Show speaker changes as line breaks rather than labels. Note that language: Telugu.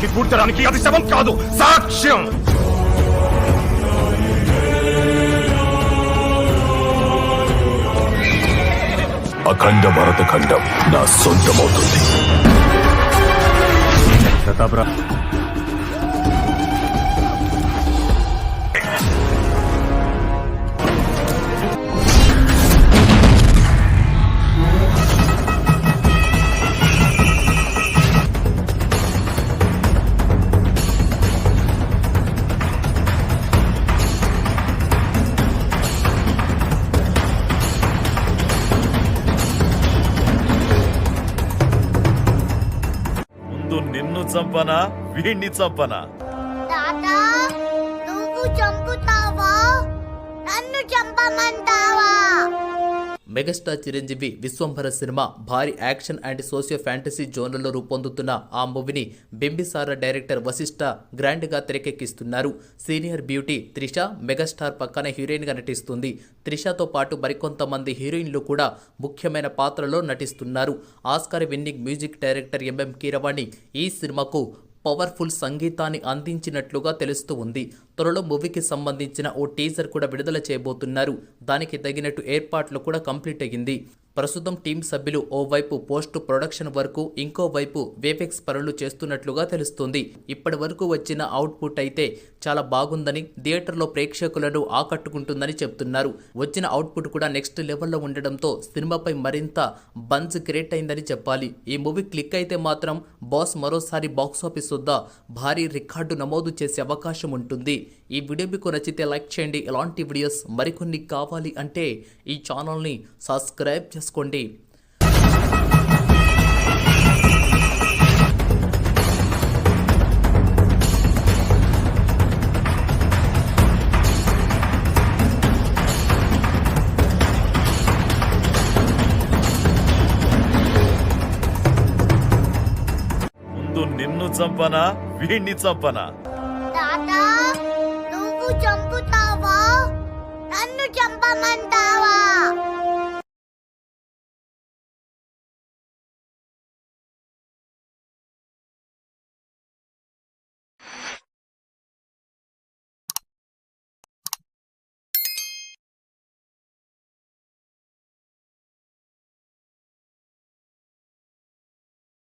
శవానికి పూడ్చడానికి అది శవం కాదు, సాక్ష్యం.
అఖండ భరత ఖండం నా సొంతమవుతుంది.
ప్రతాపరావు,
నిన్ను చంపనా వీణ్ణి చంపనా?
తాతా, నువ్వు చంపుతావా నన్ను చంపమంటావా?
మెగాస్టార్ చిరంజీవి విశ్వంభర సినిమా భారీ యాక్షన్ అండ్ సోషియో ఫ్యాంటసీ జోన్లలో రూపొందుతున్న ఆ మూవీని బింబిసార డైరెక్టర్ వశిష్ఠ గ్రాండ్ గా తెరకెక్కిస్తున్నారు. సీనియర్ బ్యూటీ త్రిష మెగాస్టార్ పక్కన హీరోయిన్ గా నటిస్తుంది. త్రిషతో పాటు మరికొంతమంది హీరోయిన్లు కూడా ముఖ్యమైన పాత్రలో నటిస్తున్నారు. Oscar winning music director MM Keeravani ఈ సినిమాకు పవర్ఫుల్ సంగీతాన్ని అందించినట్లుగా తెలుస్తూ ఉంది. త్వరలో మూవీకి సంబంధించిన ఓ టీజర్ కూడా విడుదల చేయబోతున్నారు. దానికి తగినట్టు ఏర్పాట్లు కూడా కంప్లీట్ అయ్యింది. ప్రస్తుతం టీం సభ్యులు ఓవైపు పోస్ట్ ప్రొడక్షన్ వరకు, ఇంకోవైపు వేఫెక్స్ పనులు చేస్తున్నట్లుగా తెలుస్తుంది. ఇప్పటి వరకు వచ్చిన అవుట్పుట్ అయితే చాలా బాగుందని, థియేటర్లో ప్రేక్షకులను ఆకట్టుకుంటుందని చెప్తున్నారు. వచ్చిన అవుట్పుట్ కూడా నెక్స్ట్ లెవెల్లో ఉండడంతో సినిమాపై మరింత బంజ్ క్రియేట్ అయిందని చెప్పాలి. ఈ మూవీ క్లిక్ అయితే మాత్రం బాస్ మరోసారి బాక్సాఫీస్ వద్ద భారీ రికార్డు నమోదు చేసే అవకాశం ఉంటుంది. ఈ వీడియో మీకు నచ్చితే లైక్ చేయండి. ఇలాంటి వీడియోస్ మరికొన్ని కావాలి అంటే ఈ ఛానల్ని సబ్స్క్రైబ్ చేసుకోండి.
ముందు నిన్ను చంపనా వీణ్ణి చంపనా?
తాతా, నువ్వు చంపుతావా నన్ను చంపమంటావా?